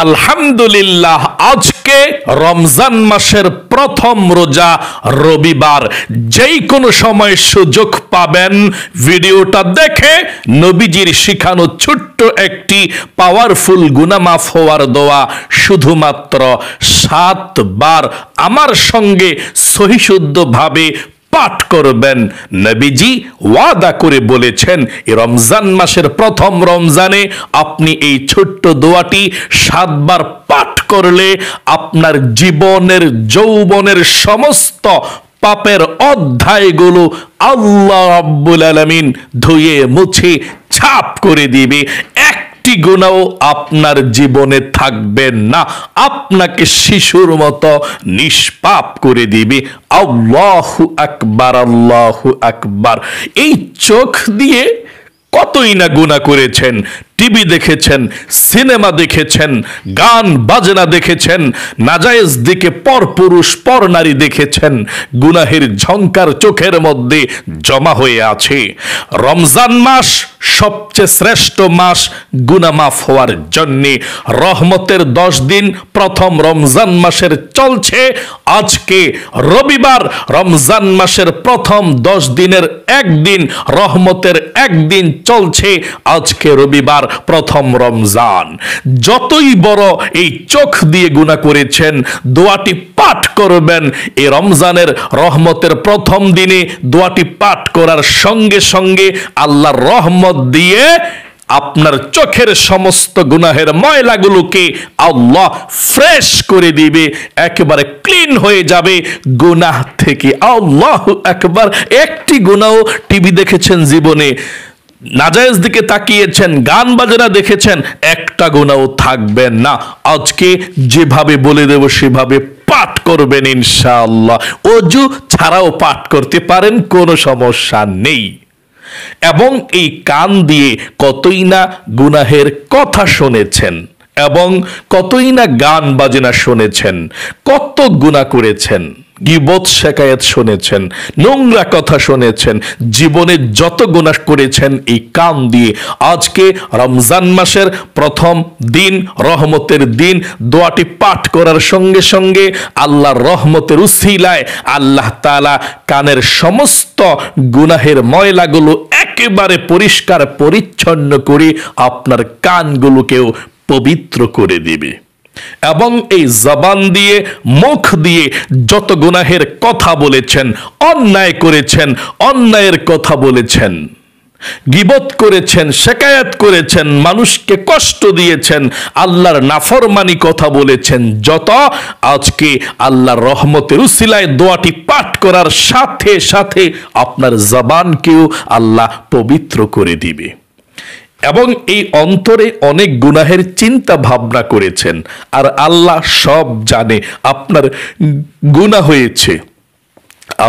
আলহামদুলিল্লাহ, আজকে রমজান মাসের প্রথম রোজা, রবিবার। যেই কোনো সময় সুযোগ পাবেন, ভিডিওটা দেখে নবীজির শিখানো ছোট্ট একটি পাওয়ারফুল গুনাহ মাফ হওয়ার দোয়া শুধুমাত্র 7 বার আমার সঙ্গে সহিশুদ্ধভাবে পাঠ করবেন। নবীজি ওয়াদা করে বলেছেন, এই রমজান মাসের প্রথম রমজানে আপনি এই ছোট্ট দোয়াটি 7 বার পাঠ করলে আপনার জীবনের যৌবনের সমস্ত পাপের অধ্যায়গুলো আল্লাহ রাব্বুল আলামিন ধুয়ে মুছে ছাপ করে দিবে। একটি গুনাহ আপনার জীবনে থাকবে না, আপনাকে শিশুর মতো নিষ্পাপ করে দিবে। আল্লাহু আকবার, আল্লাহু আকবার। এই চোখ দিয়ে কতই না গুনাহ করেছেন, টিভি দেখেছেন, সিনেমা দেখেছেন, গান বাজনা দেখেছেন, নাজায়েজ দিকে পর পুরুষ পর নারী দেখেছেন। গুনাহের ঝংকার চোখের মধ্যে জমা হয়ে আছে। রমজান মাস সবচেয়ে শ্রেষ্ঠ মাস গুনাহ মাফ হওয়ার জন্যে। রহমতের 10 দিন প্রথম রমজান মাসের চলছে। আজকে রবিবার, রমজান মাসের প্রথম 10 দিনের একদিন, রহমতের একদিন চলছে। আজকে রবিবার, প্রথম রমজান। যতই বড় এই চোখ দিয়ে গুনাহ করেছেন, দোয়াটি পাঠ করবেন। এই রমজানের রহমতের প্রথম দিনে দোয়াটি পাঠ করার সঙ্গে সঙ্গে আল্লাহর রহমত দিয়ে আপনার চোখের সমস্ত গুনাহের ময়লাগুলোকে আল্লাহ ফ্রেশ করে দিবে, একেবারে ক্লিন হয়ে যাবে গুনাহ থেকে। আল্লাহু আকবার। একটি গুনাহ টিভি দেখেছেন জীবনে, নাজায়েজ দিকে তাকিয়েছেন, গান বাজনা দেখেছেন, একটা গুনাহ থাকবে না। আজকে যেভাবে বলে দেব সেভাবে পাঠ করবেন ইনশাআল্লাহ। ওযু ছাড়াও পাঠ করতে পারেন, কোনো সমস্যা নেই। এবং এই কান দিয়ে কতই না গুনাহের কথা শুনেছেন এবং কতই না গান বাজনা শুনেছেন, কত গুনাহ করেছেন, গীবত শিকায়াত শুনেছেন, নোংরা কথা শুনেছেন, জীবনে যত গুনাহ করেছেন এই কান দিয়ে। আজকে রমজান মাসের প্রথম দিন, রহমতের দিন, দোয়াটি পাঠ করার সঙ্গে সঙ্গে আল্লাহর রহমতের উসিলায় আল্লাহ তাআলা কানের সমস্ত গুনাহের ময়লাগুলো একেবারে পরিষ্কার পরিচ্ছন্ন করে আপনার কানগুলোকেও পবিত্র করে দিবে। এবং এই জবান দিয়ে, মুখ দিয়ে যত গুনাহের কথা বলেছেন, অন্যায় করেছেন, অন্যায়ের কথা বলেছেন, গীবত করেছেন, শিকায়াত করেছেন, মানুষকে কষ্ট দিয়েছেন, আল্লাহর নাফরমানি কথা বলেছেন যত, আজকে আল্লাহর রহমতের উসিলায় দোয়াটি পাঠ করার সাথে সাথে আপনার জবানকেও আল্লাহ পবিত্র করে দিবে। এবং এই অন্তরে অনেক গুনাহের চিন্তা ভাবনা করেছেন, আর আল্লাহ সব জানে আপনার গুনাহ হয়েছে।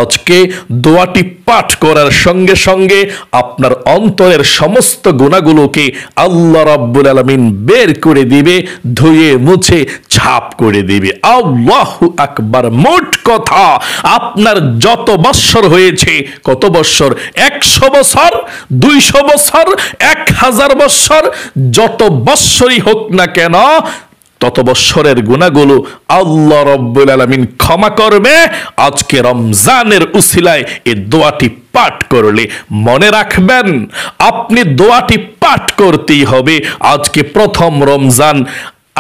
আজকে দোয়াটি পাঠ করার সঙ্গে সঙ্গে আপনার অন্তরের সমস্ত গুনাহগুলোকে আল্লাহ রাব্বুল আলামিন বের করে দিবে, ধুয়ে মুছে ছাপ করে দিবে। আল্লাহু আকবার। মোট কথা, আপনার যত বৎসর হয়েছে, কত বৎসর, 100 বছর, 200 বছর, 1000 বৎসর, যত বৎসরই হোক না কেন, তত বৎসরের গুনাহগুলো আল্লাহ রাব্বুল আলামিন ক্ষমা করবে। আজকে রমজানের উসিলায় এই দোয়াটি পাঠ করলে মনে রাখবেন, আপনি দোয়াটি পাঠ করতেই হবে। আজকে প্রথম রমজান,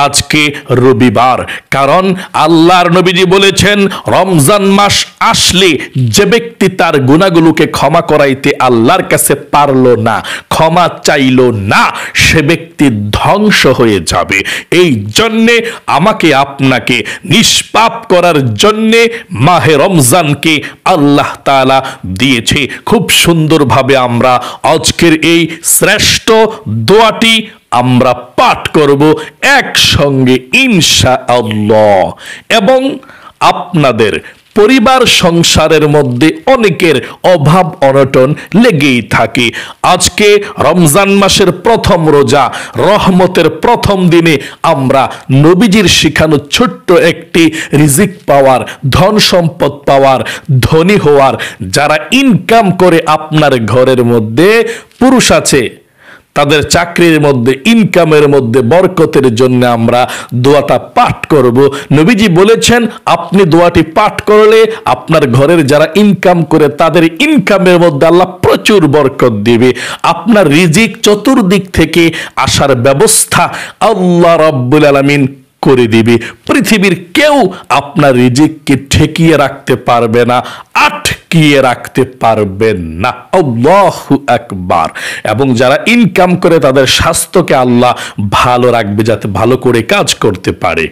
আজকে রবিবার। কারণ আল্লাহর নবীজি বলেছেন, রমজান মাস আসলে যে ব্যক্তি তার গুনাহগুলোকে ক্ষমা করাইতে আল্লাহর কাছে পারলো না, ক্ষমা চাইলো না, সে ব্যক্তি ধ্বংস হয়ে যাবে। এই জন্যে আমাকে আপনাকে নিষ্পাপ করার জন্যে মাহে রমজানকে আল্লাহ তাআলা দিয়েছে। খুব সুন্দরভাবে আমরা আজকের এই শ্রেষ্ঠ দোয়াটি আমরা পাঠ করব একসঙ্গে ইনশাআল্লাহ। এবং আপনাদের পরিবার সংসারের মধ্যে অনেকের অভাব অনটন লেগেই থাকে। আজকে রমজান মাসের প্রথম রোজা, রহমতের প্রথম দিনে আমরা নবীজির শিখানো ছোট্ট একটি রিজিক পাওয়ার, ধন সম্পদ পাওয়ার, ধনী হওয়ার, যারা ইনকাম করে আপনার ঘরের মধ্যে পুরুষ আছে, তাদের চাকরির মধ্যে, ইনকামের মধ্যে বরকতের জন্য আমরা দোয়াটা পাঠ করব। নবীজি বলেছেন আপনি দোয়াটি পাঠ করলে আপনার ঘরের যারা ইনকাম করে তাদের ইনকামের মধ্যে আল্লাহ প্রচুর বরকত দিবে। আপনার রিজিক চতুর্দিক থেকে আসার ব্যবস্থা আল্লাহ রাব্বুল আলামিন করে দিবে। পৃথিবীর কেউ আপনার রিজিককে ঠেকিয়ে রাখতে পারবে না, আটকিয়ে রাখতে পারবেন না। আল্লাহু আকবার। এবং যারা ইনকাম করে তাদের স্বাস্থ্যকে আল্লাহ ভালো রাখবে, যাতে ভালো করে কাজ করতে পারে।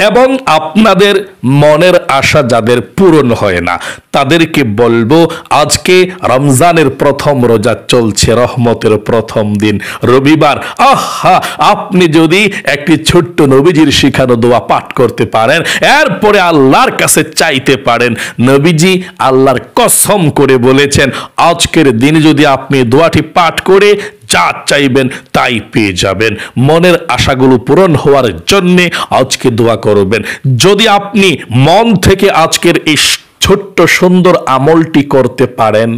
এবং আপনাদের মনের আশা যাদের পূরণ হয় না তাদেরকে বলবো, আজকে রমজানের প্রথম রোজা চলছে, রহমতের প্রথম দিন রবিবার। আহা, আপনি যদি একটি ছোট্ট নবীজির শিখানো দোয়া পাঠ করতে পারেন, এরপরে আল্লাহর কাছে চাইতে পারেন। নবীজি আল্লাহর কসম করে বলেছেন, আজকের দিনে যদি আপনি দোয়াটি পাঠ করে যা চাইবেন তাই পেয়ে যাবেন। মনের আশাগুলো পূরণ হওয়ার জন্যে আজকে দোয়া করবেন। যদি আপনি মন থেকে আজকের এই ছোট্ট সুন্দর আমলটি করতে পারেন,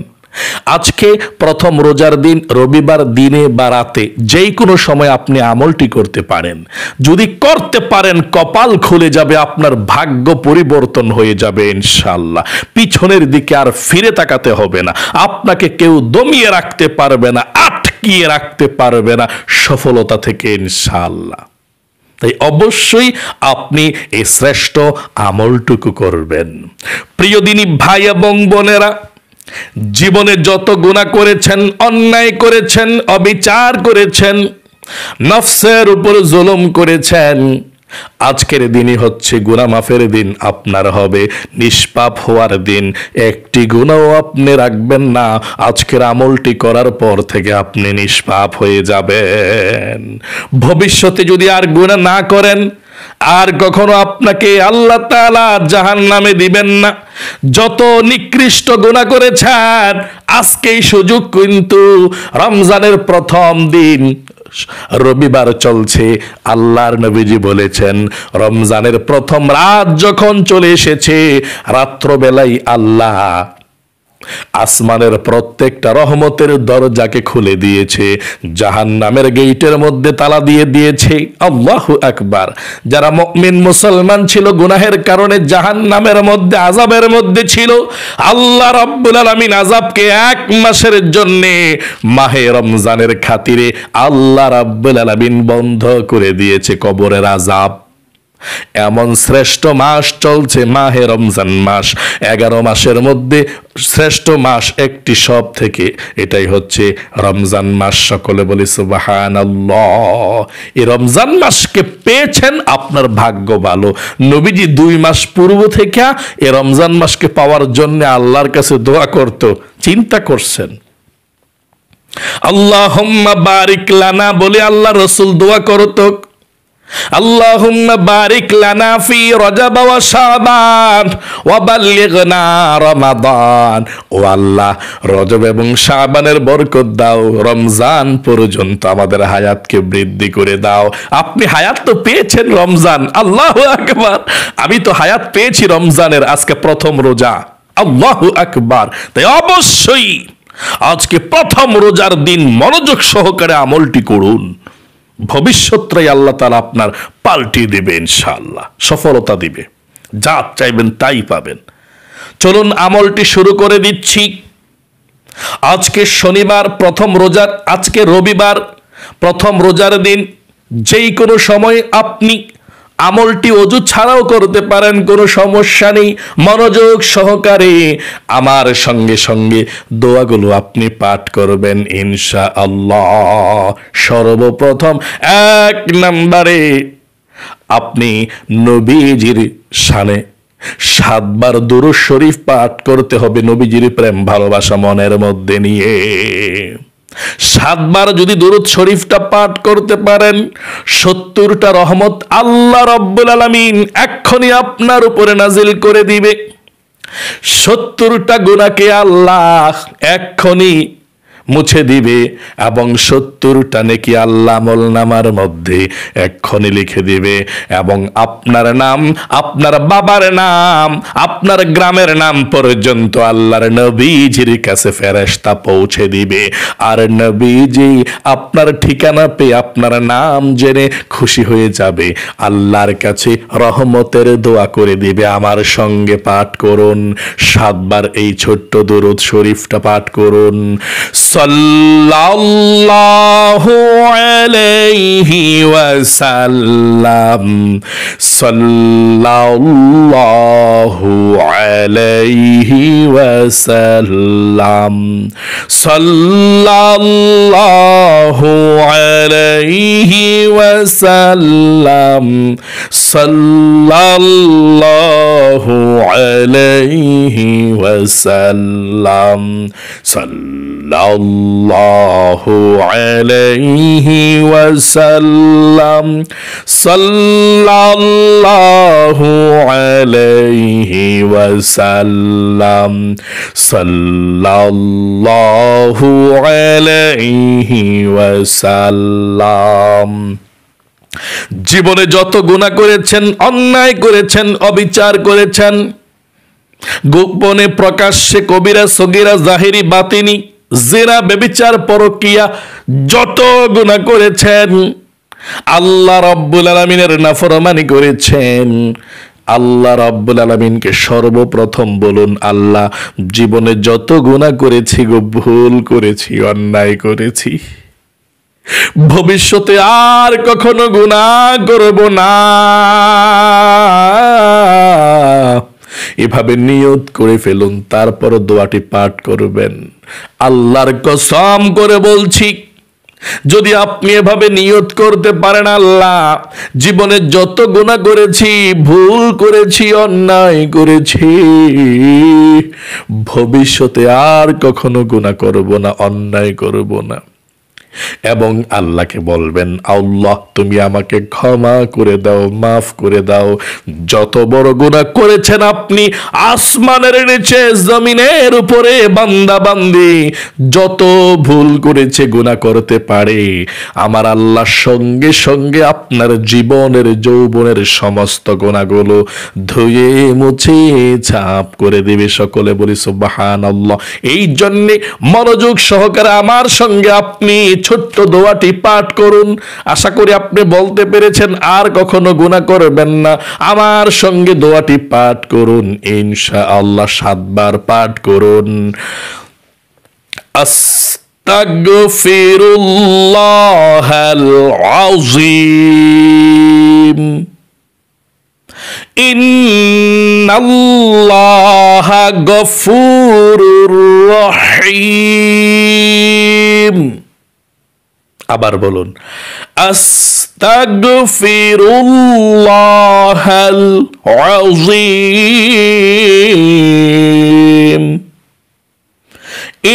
আজকে প্রথম রোজার দিন রবিবার দিনে বা রাতে যেই কোনো সময় আপনি আমলটি করতে পারেন। যদি করতে পারেন কপাল খুলে যাবে, আপনার ভাগ্য পরিবর্তন হয়ে যাবে ইনশাআল্লাহ। পিছনের দিকে আর ফিরে তাকাতে হবে না, আপনাকে কেউ দমিয়ে রাখতে পারবে না, আটকিয়ে রাখতে পারবে না সফলতা থেকে ইনশাআল্লাহ। তাই অবশ্যই আপনি এই শ্রেষ্ঠ আমলটুকু করবেন। প্রিয় দিনী ভাই এবং বোনেরা, জীবনে যত গুনাহ করেছেন, অন্যায় করেছেন, অবিচার করেছেন, নফসের উপর জুলুম করেছেন, আজকের দিনই হচ্ছে গুনাহ মাফের দিন। আপনার হবে নিষ্পাপ হওয়ার দিন। একটি গুনাহও আপনি রাখবেন না। আজকের আমলটি করার পর থেকে আপনি নিষ্পাপ হয়ে যাবেন। ভবিষ্যতে যদি আর গুনাহ না করেন, আর কখনো আপনাকে আল্লাহ তাআলা জাহান্নামে দিবেন না। যত নিকৃষ্ট গুনাহ করেছেন, আজকেই সুযোগ, কিন্তু রমজানের প্রথম দিন রবিবার চলছে। আল্লাহর নবীজি বলেছেন, রমজানের প্রথম রাত যখন চলে এসেছে, রাত্রবেলায় আল্লাহ আসমানের প্রত্যেকটা রহমতের দরজাকে খুলে দিয়েছে, জাহান্নামের গেটের মধ্যে তালা দিয়ে দিয়েছে। আল্লাহু আকবার। যারা মুমিন মুসলমান ছিল, গুনাহের কারণে জাহান্নামের মধ্যে, আযাবের মধ্যে ছিল, আল্লাহ রাব্বুল আলামিন আযাবকে 1 মাসের জন্য মাহে রমজানের খাতিরে আল্লাহ রাব্বুল আলামিন বন্ধ করে দিয়েছে কবরের আযাব। এমন শ্রেষ্ঠ মাস চলছে মাহে রমজান মাস। 11 মাসের মধ্যে শ্রেষ্ঠ মাস একটি সব থেকে, এটাই হচ্ছে রমজান মাস। সকলে বলি সুবহানাল্লাহ। এই রমজান মাসকে পেয়েছেন, আপনার ভাগ্য ভালো। নবীজি 2 মাস পূর্ব থেকে এই রমজান মাসকে পাওয়ার জন্য আল্লাহর কাছে দোয়া করত। চিন্তা করছেন, আল্লাহুম্মা বারিক লানা বলে আল্লাহ রাসূল দোয়া করত, আল্লাহুম্মা বারিক লানা ফি রজব ওয়া শাবান ওয়া বাল্লিগনা রমাদান। ও আল্লাহ, রজব এবং শাবানের বরকত দাও, রমজান পর্যন্ত আমাদের হায়াতকে বৃদ্ধি করে দাও। আপনি হায়াত তো পেয়েছেন রমজান, আল্লাহু আকবার। আমি তো হায়াত পেয়েছি রমজানের, আজকে প্রথম রোজা, আল্লাহু আকবার। তাই অবশ্যই আজকে প্রথম রোজার দিন মনোযোগ সহকারে আমলটি করুন। ভবিষ্যৎটাই আল্লাহ তাআলা আপনার পাল্টিয়ে দেবে ইনশাআল্লাহ, সফলতা দিবে, যা চাইবেন তাই পাবেন। চলুন আমলটি শুরু করে দিচ্ছি। আজকে শনিবার প্রথম রোজার, আজকে রবিবার প্রথম রোজার দিন। যেই কোনো সময় আপনি আমলটি অজু ছাড়াও করতে পারেন, কোনো সমস্যা নেই। মনোযোগ সহকারে আমার সঙ্গে সঙ্গে দোয়াগুলো আপনি পাঠ করবেন ইনশাআল্লাহ। সর্বপ্রথম 1 নম্বরে আপনি নবীজির শানে 7 বার দুরূদ শরীফ পাঠ করতে হবে, নবীজির প্রেম ভালোবাসা মনের মধ্যে নিয়ে। 7 বার যদি দুরূদ শরীফটা পাঠ করতে পারেন, 70টা রহমত আল্লাহ রাব্বুল আলামিন এক্ষুনি আপনার উপরে নাজিল করে দিবে। 70টা গুনাহকে আল্লাহ এক্ষুনি মুছে দিবে এবং 70টা নেকি আল্লাহ আমলনামার মধ্যে এক্ষণে লিখে দিবে এবং আপনার নাম, আপনার বাবার নাম, আপনার গ্রামের নাম পর্যন্ত আল্লাহর নবীজির কাছে ফেরেশতা পৌঁছে দিবে। আর নবীজি আপনার ঠিকানা পেয়ে আপনার নাম জেনে খুশি হয়ে যাবে, আল্লাহর কাছে রহমতের দোয়া করে দিবে। আমার সঙ্গে পাঠ করুন, 7 বার এই ছোট্ট দুরূদ শরীফটা পাঠ করুন। সাল্লাল্লাহু আলাইহি ওয়াসাল্লাম, সাল্লাল্লাহু আলাইহি ওয়াসাল্লাম, সাল্লাল্লাহু আলাইহি ওয়াসাল্লাম, সাল্লাল্লাহু আলাইহি ওয়াসাল্লাম, সাল্লাল্লাহু আলাইহি ওয়াসাল্লাম, সাল্লাল্লাহু আলাইহি ওয়াসাল্লাম, সাল্লাল্লাহু আলাইহি ওয়াসাল্লাম। জীবনে যত গুনাহ করেছেন, অন্যায় করেছেন, অবিচার করেছেন, গোপনে প্রকাশ্যে, কবিরা সগীরা জাহিরি বাতিনি, জিনা ব্যভিচার পরকিয়া, যত গুনাহ করেছেন, আল্লাহ রাব্বুল আলামিনের নাফরমানি করেছেন, আল্লাহ রাব্বুল আলামিনকে সর্বপ্রথম বলুন, আল্লাহ জীবনে যত গুনাহ করেছি গো, ভুল করেছি, অন্যায় করেছি, ভবিষ্যতে আর কখনো গুনাহ করব না, এভাবে নিয়ত করে ফেলুন। তারপর দোয়াটি পাঠ করবেন। আল্লাহর কসম করে বলছি, যদি আপনি এভাবে নিয়ত করতে পারেন, আল্লাহ জীবনে যত গুনাহ করেছি, ভুল করেছি, অন্যায় করেছি, ভবিষ্যতে আর কখনো গুনাহ করব না, অন্যায় করব না, এবং আল্লাহকে বলবেন, আল্লাহ তুমি আমাকে ক্ষমা করে দাও, মাফ করে দাও, যত বড় গুনাহ করেছেন আপনি, আসমানের নিচে জমিনের উপরে বান্দা বান্দি যত ভুল করেছে, গুনাহ করতে পারে, আমার আল্লাহ সঙ্গে সঙ্গে আপনার জীবনের যৌবনের সমস্ত গুনাহগুলো ধুয়ে মুছে ছাপ করে দেবে। সকলে বলি সুবহানাল্লাহ। এই জন্যে মনোযোগ সহকারে আমার সঙ্গে আপনি ছোট্ট দোয়াটি পাঠ করুন। আশা করি আপনি বলতে পেরেছেন, আর কখনো গুনাহ করবেন না। আমার সঙ্গে দোয়াটি পাঠ করুন, ইনশাআল্লাহ 7 বার পাঠ করুন। আস্তাগফিরুল্লাহাল আযীম, ইন্নাল্লাহা গফুরুর রহিম। আবার বলুন, আস্তাগফিরুল্লাহাল আযীম,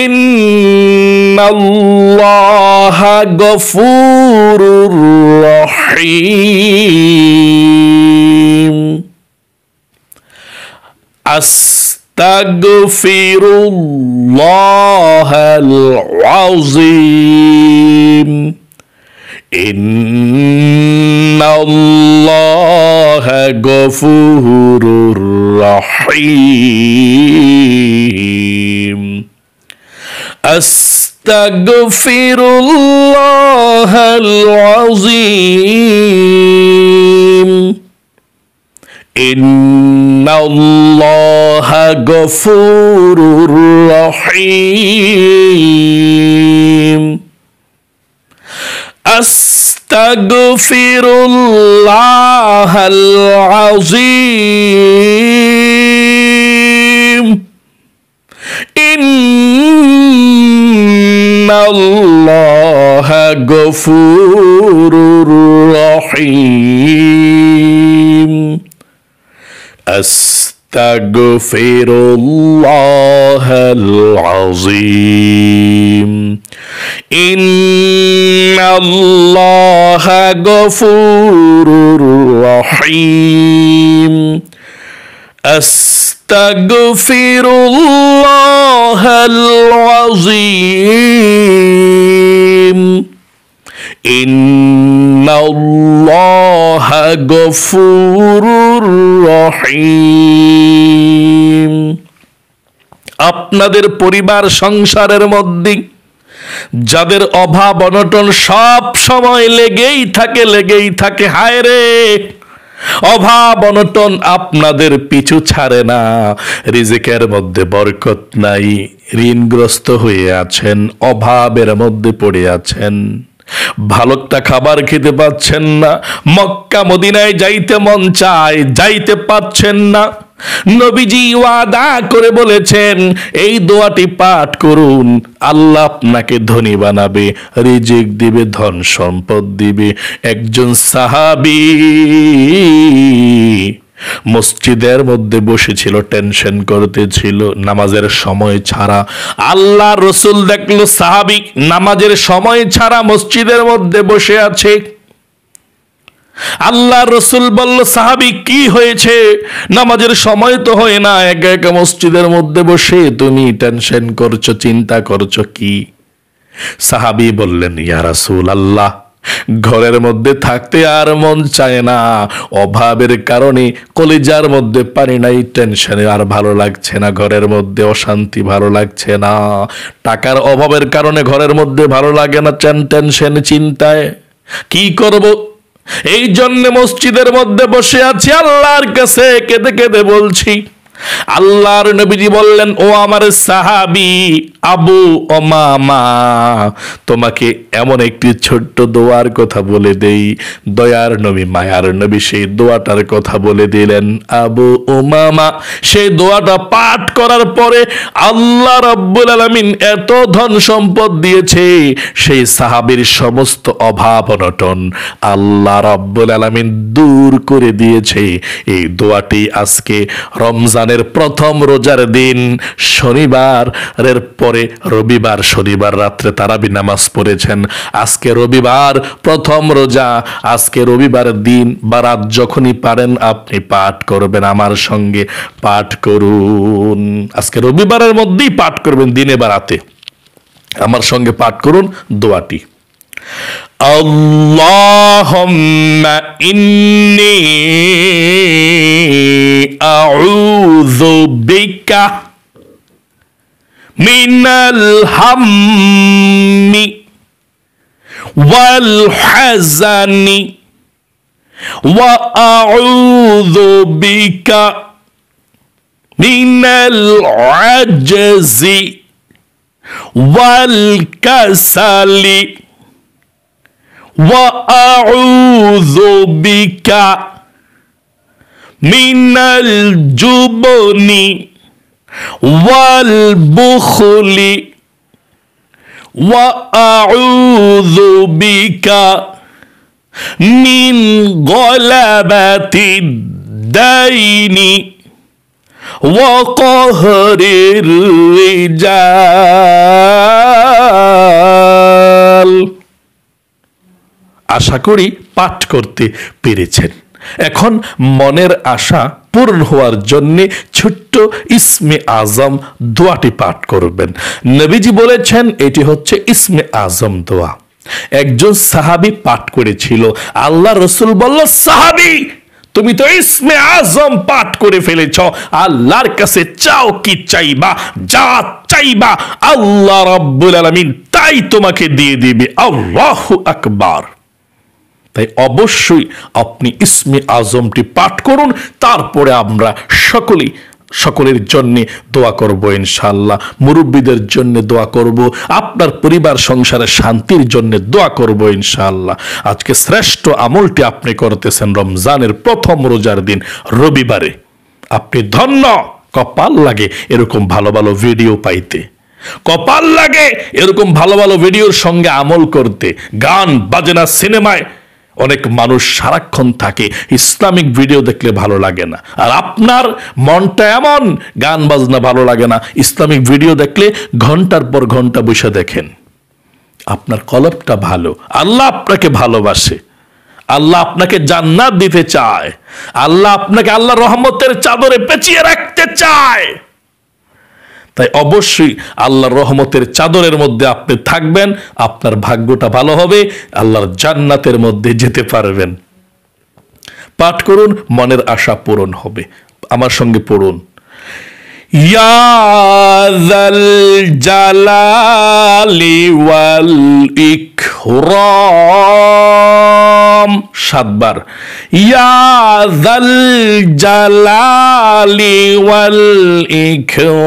ইন্নাল্লাহা গফুরুর রহিম। আস্তাগফিরুল্লাহাল আযীম, ইন্নাল্লাহা গফুরুর রহিম। আস্তাগফিরুল্লাহাল আযীম, ইন্নাল্লাহা গফুরুর রহিম। আস্তাগফিরুল্লাহাল আযীম, ইন্নাল্লাহা গফুরুর রহিম। আস্তাগফিরুল্লাহাল আযীম, ইন্নাল্লাহা গফুরুর রহিম। আস্তাগফিরুল্লাহাল আযীম ইন্নাল্লাহা গফুরুর রহিম। আপনাদের পরিবার সংসারের মধ্যে যাদের অভাব অনটন সব সময় লেগেই থাকে, হায় রে, অভাব অনটন আপনাদের পিছু ছাড়ে না, রিজিকের মধ্যে বরকত নাই, ঋণগ্রস্ত হয়ে আছেন, অভাবের মধ্যে পড়ে আছেন, ভালো একটা খাবার খেতে পাচ্ছেন না, মক্কা মদিনায় যাইতে মন চায়, যাইতে পাচ্ছেন না। নবীজি ওয়াদা করে বলেছেন এই দোয়াটি পাঠ করুন, আল্লাহ আপনাকে ধনী বানাবে, রিজিক দিবে, ধন সম্পদ দিবে। একজন সাহাবী মসজিদের মধ্যে বসেছিল, টেনশন করতেছিল, নামাজের সময় ছাড়া। আল্লাহ রসুল দেখলো সাহাবী নামাজের সময় ছাড়া মসজিদের মধ্যে বসে আছে। আল্লাহ রসুল বলল, সাহাবী কি হয়েছে? নামাজের সময় তো হয় না, একা একা মসজিদের মধ্যে বসে তুমি টেনশন করছো, চিন্তা করছো কি? সাহাবী বললেন, ইয়া রাসূলুল্লাহ, ঘরের মধ্যে থাকতে আর মন চায় না, অভাবের কারণে কলিজার মধ্যে পানি নাই, টেনশনে আর ভালো লাগছে না, ঘরের মধ্যে অশান্তি, ভালো লাগছে না, টাকার অভাবের কারণে ঘরের মধ্যে ভালো লাগে না, টেনশন, চিন্তায় কি করব? এই জন্য মসজিদের মধ্যে বসে আছি, আল্লাহর কাছে কেঁদে কেঁদে বলছি। আল্লাহর নবীজি বললেন, ও আমার সাহাবী আবু উমামা, তোমাকে এমন একটি ছোট্ট দোয়ার কথা বলে দেই। দয়ার নবী, মায়ার নবী সেই দোয়াটার কথা বলে দিলেন। আবু উমামা সেই দোয়াটা পাঠ করার পরে আল্লাহ রাব্বুল আলামিন এত ধন সম্পদ দিয়েছে, সেই সাহাবীর সমস্ত অভাব অনটন আল্লাহ রাব্বুল আলামিন দূর করে দিয়েছে। এই দোয়াটি আজকে রমজানের প্রথম রোজার দিন, শনিবারের পরে রবিবার, শনিবার রাত্রে তারাবি নামাজ পড়েছেন, আজকে রবিবার প্রথম রোজা, আজকে রবিবার দিন বা রাত যখনই পারেন আপনি পাঠ করবেন, আমার সঙ্গে পাঠ করুন। আজকে রবিবারের মধ্যেই পাঠ করবেন, দিনে বা রাতে, আমার সঙ্গে পাঠ করুন দোয়াটি। আল্লাহুম্মা ইন্নী আউযু বিকা মিনাল হাম্মি ওয়াল হাযানি ওয়া আউযু বিকা মিনাল আজজি ওয়াল কাসালি ওয়া আউযু বিকা মিনাল জুবনি ওয়াল বুখলি ওয়া আউযু বিকা মিন গলাবাতিদ দাইনি ওয়া কহরির রিজাল। আশা করি পাঠ করতে পেরেছেন। এখন মনের আশা পূরণ হওয়ার জন্য ছোট্ট ইসমে আজম দোয়াটি পাঠ করবেন। নবীজি বলেছেন এটি হচ্ছে ইসমে আজম দোয়া। একজন সাহাবী পাঠ করেছিল, আল্লাহ রসুল বলল, সাহাবী তুমি তো ইসমে আজম পাঠ করে ফেলেছ, আল্লাহর কাছে চাও কি চাইবা, যা চাইবা আল্লাহ রাব্বুল আলামিন তাই তোমাকে দিয়ে দিবে। আল্লাহু আকবার। তাই অবশ্যই আপনি ইসমে আজমটি পাঠ করুন, তারপরে আমরা সকলের জন্য দোয়া করব ইনশাআল্লাহ, মুরব্বীদের জন্য দোয়া করব, আপনার পরিবার সংসারের শান্তির জন্য দোয়া করব ইনশাআল্লাহ। আজকে শ্রেষ্ঠ আমলটি আপনি করতেছেন রমজানের প্রথম রোজার দিন রবিবারে। আপনি ধন্য, কপাল লাগে এরকম ভালো ভালো ভিডিও পাইতে, কপাল লাগে এরকম ভালো ভালো ভিডিওর সঙ্গে আমল করতে। গান বাজনা সিনেমায় অনেক মানুষ সারাক্ষণ থাকে, ইসলামিক ভিডিও দেখলে ভালো লাগে না, আর আপনার মনটা এমন, গান বাজনা ভালো লাগে না, ইসলামিক ভিডিও দেখলে ঘন্টার পর ঘন্টা বসে দেখেন। আপনার কলবটা ভালো, আল্লাহ আপনাকে ভালোবাসে, আল্লাহ আপনাকে জান্নাত দিতে চায়, আল্লাহ আপনাকে আল্লাহ রহমতের চাদরে পেঁচিয়ে রাখতে চায়। তাই অবশ্যই আল্লাহর রহমতের চাদরের মধ্যে আপনি থাকবেন, আপনার ভাগ্যটা ভালো হবে, আল্লাহর জান্নাতের মধ্যে যেতে পারবেন। পাঠ করুন, মনের আশা পূরণ হবে। আমার সঙ্গে পড়ুন, ইয়া যাল জালালি ওয়াল ইকরাম, 7 বার। ইয়া যাল জালালি ওয়াল ইকরাম,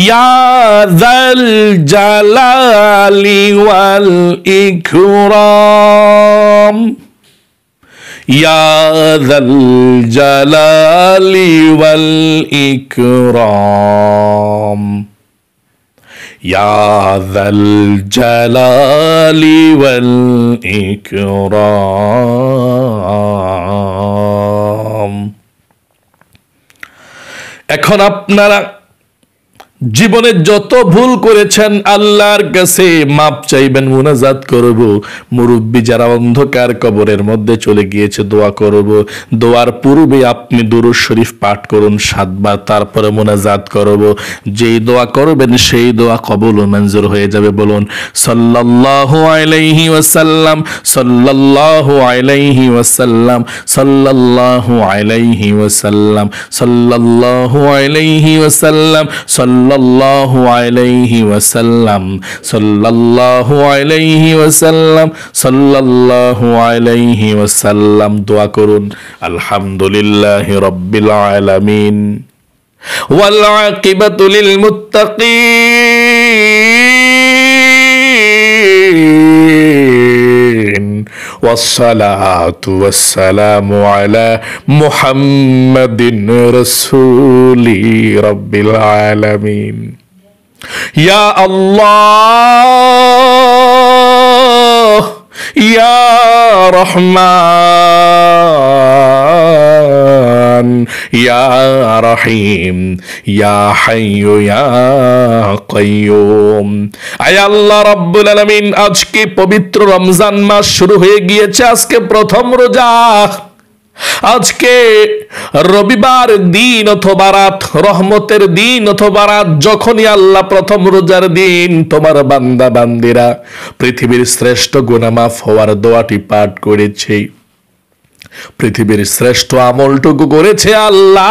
ইয়া যাল জালালি ওয়াল ইকরাম, ইয়া যাল জালালি ওয়াল ইকরাম, ইয়া যাল জালালি ওয়াল ইকরাম। এখন আপনারা জীবনে যত ভুল করেছেন আল্লাহর কাছে মাপ চাইবেন, মুনাজাত করব। মুরব্বী যারা অন্ধকার কবরের মধ্যে চলে গিয়েছে দোয়া করব। দোয়ার পূর্বে আপনি দুরূদ শরীফ পাঠ করুন 7 বার, তারপরে মুনাজাত করব। যেই দোয়া করবেন সেই দোয়া কবুল ও মঞ্জুর হয়ে যাবে। বলুন সাল্লাল্লাহু আলাইহি ওয়াসাল্লাম, সাল্লাল্লাহু আলাইহি ওয়াসাল্লাম, সাল্লাল্লাহু আলাইহি ওয়াসাল্লাম, সাল্লাল্লাহু আলাইহি ওয়াসাল্লাম, সাল্লাল্লাহু আলাইহি ওয়াসাল্লাম, সাল্লাল্লাহু আলাইহি ওয়াসাল্লাম, সাল্লাল্লাহু আলাইহি ওয়াসাল্লাম। দোয়া করুন আলহামদুলিল্লাহি রাব্বিল আলামিন ওয়াল আকিবাতু লিল মুত্তাকিন والصلاة والسلام على محمد رسول رب العالمين يا الله يا رحمن يا رحيم يا حي يا قيوم। আয় আল্লাহ রাব্বুল আলামিন, আজকে পবিত্র রমজান মাস শুরু হয়ে গিয়েছে, আজকে প্রথম রোজা। আজকে রবিবার দিন অথবা রাত, রহমতের দিন অথবা রাত, যখনই আল্লাহ প্রথম রোজার দিন তোমার বান্দা বান্দিরা পৃথিবীর শ্রেষ্ঠ গুনাহ মাফ হওয়ার দোয়াটি পাঠ করেছে, পৃথিবীর শ্রেষ্ঠ আমলটুকু করেছে আল্লাহ,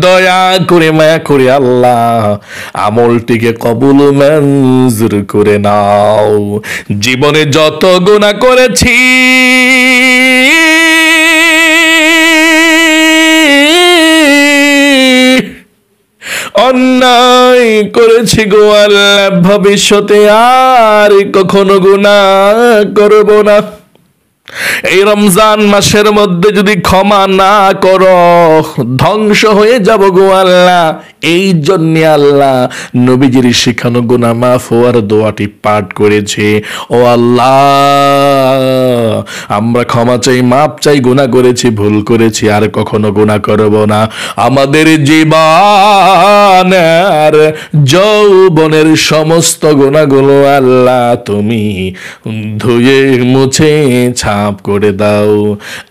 দয়া করে মায়া করে আল্লাহ আমলটিকে কবুল মঞ্জুর করে নাও। জীবনে যত গুনাহ করেছি অন্যায় করেছি গো আল্লাহ, ভবিষ্যতে আর কখনো গুনাহ করব না। এই রমজান মাসের মধ্যে যদি ক্ষমা না করো ধ্বংস হয়ে যাব গো আল্লাহ। এই জন্য আল্লাহ নবীজির শিখানো গুনাহ মাফ হওয়ার দোয়াটি পাঠ করেছে। ও আল্লাহ, আমরা ক্ষমা চাই, মাপ চাই, গুনাহ করেছি, ভুল করেছি, আর কখনো গুনাহ করব না। আমাদের জীবনের যৌবনের সমস্ত গুনাহগুলো আল্লাহ তুমি ধুয়ে মুছে ছাপ করে দাও।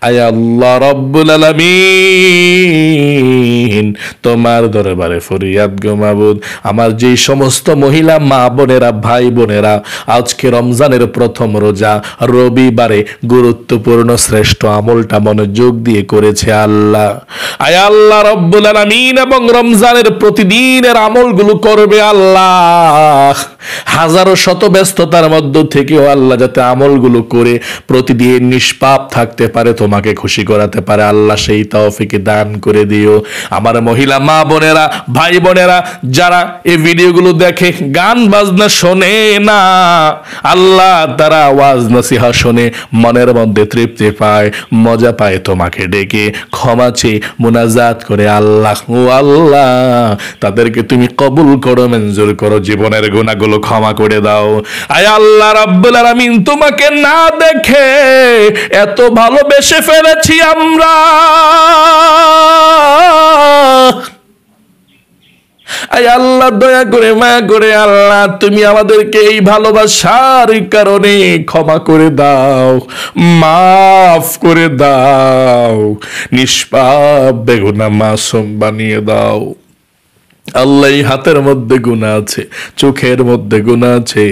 আয় আল্লাহ রাব্বুল আলামিন, তোমার দরবারে ফরিয়াদ গো মাবুদ, আমার যে সমস্ত মহিলা মা বোনেরা ভাই বোনেরা আজকে রমজানের প্রথম রোজা রবিবারে গুরুত্বপূর্ণ শ্রেষ্ঠ আমলটা মনোযোগ দিয়ে করেছে আল্লাহ, আয় আল্লাহ রাব্বুল আলামিন, এবং রমজানের প্রতিদিনের আমলগুলো করবে আল্লাহ, হাজারো শত ব্যস্ততার মধ্য থেকেও আল্লাহ যাতে আমলগুলো করে প্রতিদিন নিষ্পাপ থাকতে পারে, তোমাকে খুশি করাতে পারে, আল্লাহ সেই তৌফিক দান করে দিও। আমার মহিলা মা বোনেরা ভাই বোনেরা যারা এই ভিডিওগুলো দেখে গান বাজনা শোনে না, আল্লাহ তারা ওয়াজ নসিহত শুনে মনের মধ্যে তৃপ্তি পায়, মজা পায়, তোমাকে ডেকে ক্ষমা চেয়ে মুনাজাত করে আল্লাহ, ও আল্লাহ তাদেরকে তুমি কবুল করো, মঞ্জুর করো, জীবনের গুনাহগুলো ক্ষমা করে দাও। আয় আল্লাহ রাব্বুল আলামিন, তোমাকে না দেখে এত ভালোবেসে ফেলেছি আমরা, আয় আল্লাহ দয়া করে মায়া করে আল্লাহ তুমি আমাদেরকে এই ভালোবাসার কারণে ক্ষমা করে দাও, মাফ করে দাও, নিষ্পাপ বেগুনা মাসুম বানিয়ে দাও। আল্লাহ এই হাতের মধ্যে গুনাহ আছে, চোখের মধ্যে গুনাহ আছে,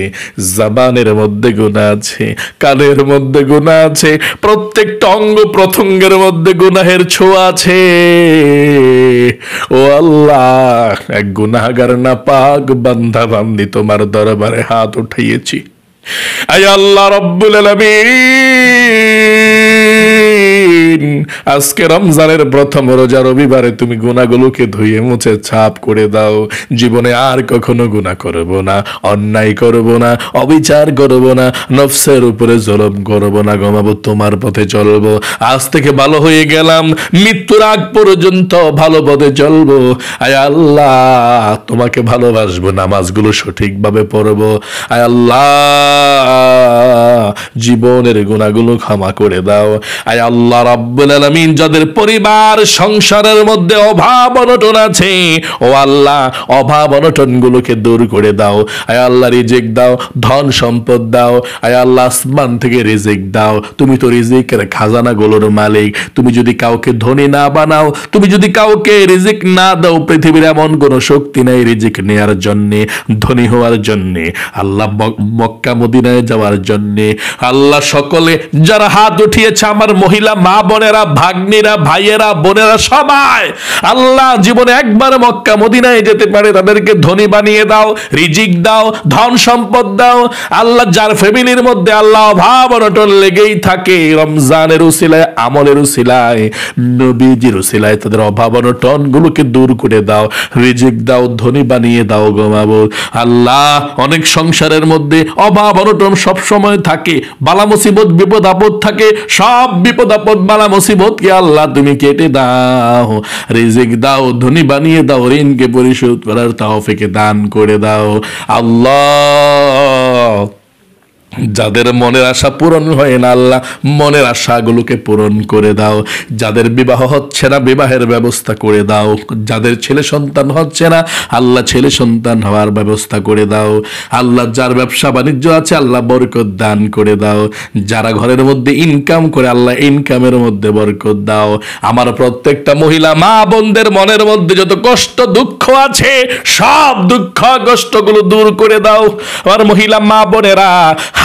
জবানের মধ্যে গুনাহ আছে, কানের মধ্যে গুনাহ আছে, প্রত্যেকটা অঙ্গ প্রত্যঙ্গের মধ্যে গুনাহের ছোঁয়া আছে। ও আল্লাহ, এক গুনাহগার নাপাক বান্দা বান্দি তোমার দরবারে হাত উঠাইয়েছি। আয় আল্লাহ রব্বুল আলামিন, আজকে রমজানের প্রথম রোজা রবিবারে তুমি গুনাহগুলোকে ধুয়ে মুছে ছাপ করে দাও। জীবনে আর কখনো গুনাহ করব না, অন্যায় করব না, অবিচার করব না, নফসের উপরে জুলুম করব না, ঘুমাবো তোমার পথে চলবো। আজ থেকে ভালো হয়ে গেলাম, মৃত্যুর আগ পর্যন্ত ভালো পথে চলবো। আয় আল্লাহ তোমাকে ভালোবাসবো, নামাজগুলো সঠিকভাবে পড়বো। আয় আল্লাহ জীবনের গুনাহগুলো ক্ষমা করে দাও। আয় আল্লাহ রাব্বুল আলামিন, যাদের পরিবার সংসারের মধ্যে অভাব অনটন আছে, ও আল্লাহ অভাব অনটন গুলোকে দূর করে দাও। আয় আল্লাহ রিজিক দাও, ধন সম্পদ দাও। আয় আল্লাহ আসমান থেকে রিজিক দাও, তুমি তো রিজিকের খাজানা গুলোর মালিক। তুমি যদি কাউকে ধনী না বানাও, তুমি যদি কাউকে রিজিক না দাও, পৃথিবীর এমন কোন শক্তি নাই রিজিক নেয়ার জন্যে, ধনী হওয়ার জন্যে, আল্লাহ মক্কা মদিনায় যাওয়ার জন্যে। আল্লাহ সকলে যারা হাত উঠিয়েছে, আমার মহিলা মা বোনেরা, ভাগ্নিরা, ভাইয়েরা, বোনেরা সবাই আল্লাহ জীবনে একবার মক্কা মদিনায় যেতে পারে তাদেরকে ধনী বানিয়ে দাও, রিজিক দাও, ধন সম্পদ দাও। আল্লাহ যার ফ্যামিলির মধ্যে আল্লাহ অভাব অনটন লেগেই থাকে, রমজানের উসিলায়, আমলের উসিলায়, নবীজির উসিলায় তাদের অভাব অনটন গুলোকে দূর করে দাও, রিজিক দাও, ধনী বানিয়ে দাও গো মাবুদ। আল্লাহ অনেক সংসারের মধ্যে অভাব অনটন সব সময় থাকে, বালা মুসিবত বিপদ আপদ থাকে, সব বিপদ আপদ বালা মুসিবতকে আল্লাহ তুমি কেটে দাও, রিজিক দাও, ধনী বানিয়ে দাও, ঋণকে পরিশোধ করার তৌফিক দান করে দাও। আল্লাহ যাদের মনের আশা পূরণ হয় না, আল্লাহ মনের আশাগুলোকে পূরণ করে দাও। যাদের বিবাহ হচ্ছে না, বিবাহের ব্যবস্থা করে দাও। যাদের ছেলে সন্তান হচ্ছে না, আল্লাহ ছেলে সন্তান হওয়ার ব্যবস্থা করে দাও। আল্লাহ যার ব্যবসা বাণিজ্য আছে, আল্লাহ বরকত দান করে দাও। যারা ঘরের মধ্যে ইনকাম করে, আল্লাহ ইনকামের মধ্যে বরকত দাও। আমার প্রত্যেকটা মহিলা মা বোনদের মনের মধ্যে যত কষ্ট দুঃখ আছে, সব দুঃখ কষ্টগুলো দূর করে দাও। আমার মহিলা মা বোনেরা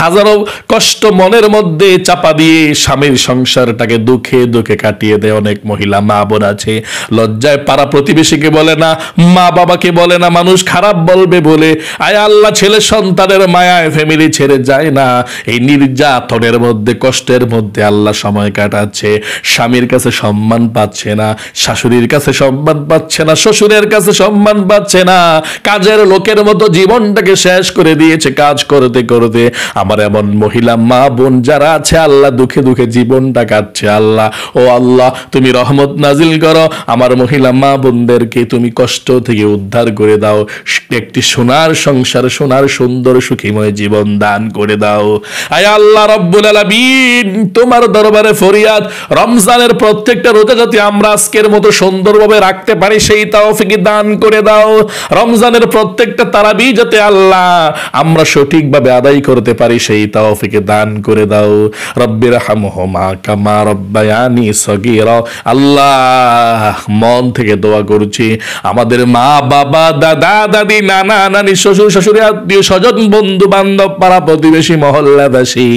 হাজারো কষ্ট মনের মধ্যে চাপা দিয়ে স্বামীর সংসারটাকে দুঃখে দুঃখে কাটিয়ে দেয়। অনেক মহিলা মা বোন আছে লজ্জায় পাড়া প্রতিবেশীকে বলে না, মা বাবাকে বলে না, মানুষ খারাপ বলবে বলে। আয় আল্লাহ ছেলে সন্তানের মায়ায় ফ্যামিলি ছেড়ে যায় না, এই নির্যাতনের মধ্যে কষ্টের মধ্যে আল্লাহ সময় কাটাচ্ছে। স্বামীর কাছে সম্মান পাচ্ছে না, শাশুড়ির কাছে সম্মান পাচ্ছে না, শ্বশুরের কাছে সম্মান পাচ্ছে না, কাজের লোকের মতো জীবনটাকে শেষ করে দিয়েছে কাজ করতে করতে। আমার এমন মহিলা মা বোন যারা আছে, আল্লাহ দুঃখে দুঃখে জীবনটা কাটছে। আল্লাহ ও আল্লাহ তুমি রহমত নাজিল করো, আমার মহিলা মা বোনদেরকে তুমি কষ্ট থেকে উদ্ধার করে দাও, একটি সোনার সংসার, সোনার সুন্দর সুখীময় জীবন দান করে দাও। আয় আল্লাহ রব্বুল আলামিন, তোমার দরবারে ফরিয়াদ, রমজানের প্রত্যেকটা রোজা যাতে আমরা আজকের মতো সুন্দরভাবে রাখতে পারি সেই তৌফিক দান করে দাও। রমজানের প্রত্যেকটা তারাবি যাতে আল্লাহ আমরা সঠিকভাবে আদায় করতে পারি সেই তৌফিক দান করে দাও। রব্বির হামহুমা কামা রব্বায়ানি সগীরা। আল্লাহ মন থেকে দোয়া করছি, আমাদের মা বাবা, দাদা দাদি, নানা নানি, শ্বশুর শাশুড়ি, আত্মীয় স্বজন, বন্ধু বান্ধব, পাড়া প্রতিবেশী, মহল্লাবাসী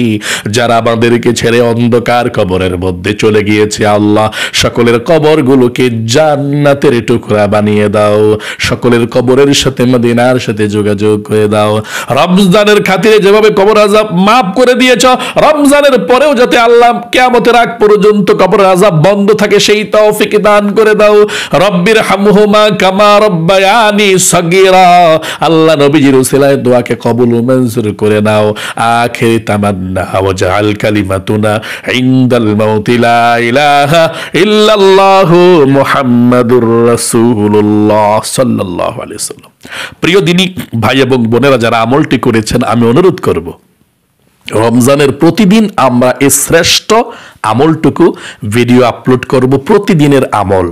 যারা আমাদেরকে ছেড়ে অন্ধকার কবরের মধ্যে চলে গিয়েছে, আল্লাহ সকলের কবরগুলোকে জান্নাতের টুকরা বানিয়ে দাও, সকলের কবরের সাথে মদিনার সাথে যোগাযোগ করে দাও। রমজানের খাতিরে যেভাবে কবর আযাব মাফ করে দিয়েছ, রমজানের পরেও যাতে আল্লাহ কিয়ামতের আগ পর্যন্ত কবরের আযাব বন্ধ থাকে সেই তৌফিক দান করে দাও। রব্বির হামহুমা কামা রব্বায়ানি সগীরা। আল্লাহ নবীজির উসিলায় দোয়াকে কবুল ও মঞ্জুর করে নাও। আখিরি তামান্না ওয়াজআল কালিমাতুনা ইনদাল মাউতি লা ইলাহা ইল্লাল্লাহু মুহাম্মাদুর রাসূলুল্লাহ সাল্লাল্লাহু আলাইহি ওয়াসাল্লাম। প্রিয় দিনী ভাই এবং বোনেরা, যারা আমলটি করেছেন, আমি অনুরোধ করব রমজানের প্রতিদিন আমরা এই শ্রেষ্ঠ আমলটুকু ভিডিও আপলোড করব, প্রতিদিনের আমল।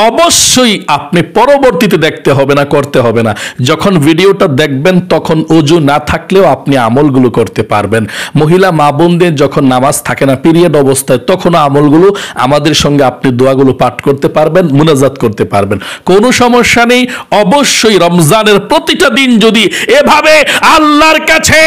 অবশ্যই আপনি পরবর্তীতে দেখতে হবে না, করতে হবে না। যখন ভিডিওটা দেখবেন তখন ওযু না থাকলেও আপনি আমলগুলো করতে পারবেন। মহিলা মা বোনদের যখন নামাজ থাকে না, পিরিয়ড অবস্থায়, তখন আমলগুলো আমাদের সঙ্গে আপনি দোয়াগুলো পাঠ করতে পারবেন, মুনাজাত করতে পারবেন, কোনো সমস্যা নেই। অবশ্যই রমজানের প্রতিটা দিন যদি এভাবে আল্লাহর কাছে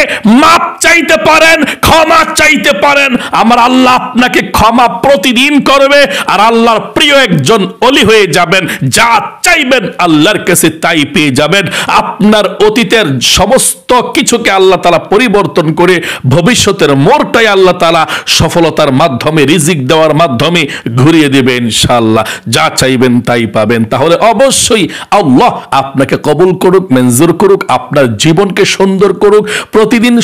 মাপ চাইতে পারেন, ক্ষমা চাইতে পারেন, আমার আল্লাহ আপনাকে ক্ষমা প্রতিদিন করবে, আর আল্লাহর প্রিয় একজন ওলি হয়ে যাবেন। যা চাইবেন আল্লাহর কাছে তাই পেয়ে যাবেন। আপনার অতীতের সমস্ত কিছুকে আল্লাহ তাআলা পরিবর্তন করে ভবিষ্যতের মোড়টাই আল্লাহ তাআলা সফলতার মাধ্যমে, রিজিক দেওয়ার মাধ্যমে ঘুরিয়ে দেবে ইনশাআল্লাহ। যা চাইবেন তাই পাবেন। তাহলে অবশ্যই আল্লাহ আপনাকে কবুল করুক, মঞ্জুর করুক, আপনার জীবনকে সুন্দর করুক। প্রতিদিন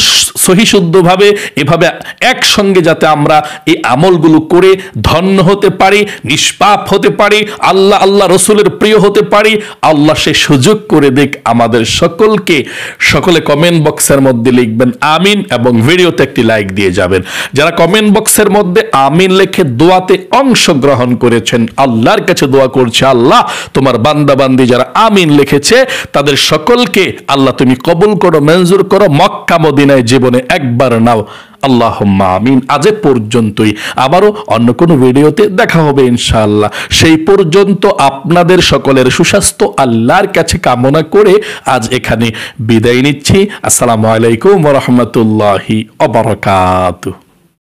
সহিশুদ্ধভাবে এভাবে একসঙ্গে যাতে আমরা এই আমলগুলো করে ধন্য হতে পারি, নিষ্পাপ হতে পারি, আল্লাহ রসুলের প্রিয় হতে পারি, আল্লাহ সে সুযোগ করে দেখ আমাদের সকলকে। সকলে কমেন্ট বক্সের মধ্যে লিখবেন আমিন এবং ভিডিওতে একটি লাইক দিয়ে যাবেন। যারা কমেন্ট বক্সের মধ্যে আমিন লিখে দোয়াতে অংশগ্রহণ করেছেন, আল্লাহর কাছে দোয়া করছে, আল্লাহ তোমার বান্দা বান্দি যারা আমিন লিখেছে তাদের সকলকে আল্লাহ তুমি কবুল করো, মঞ্জুর করো, মক্কা মদিনায় জীবনে একবার নাও। আল্লাহুম্মা আমিন। আজ পর্যন্তই, আবারও অন্য কোনো ভিডিওতে দেখা হবে ইনশাআল্লাহ। সেই পর্যন্ত আপনাদের সকলের সুস্বাস্থ্য আল্লাহর কাছে কামনা করে আজ এখানে বিদায় নিচ্ছি। আসসালামু আলাইকুম ওয়া রাহমাতুল্লাহি ওয়া বারাকাতুহু।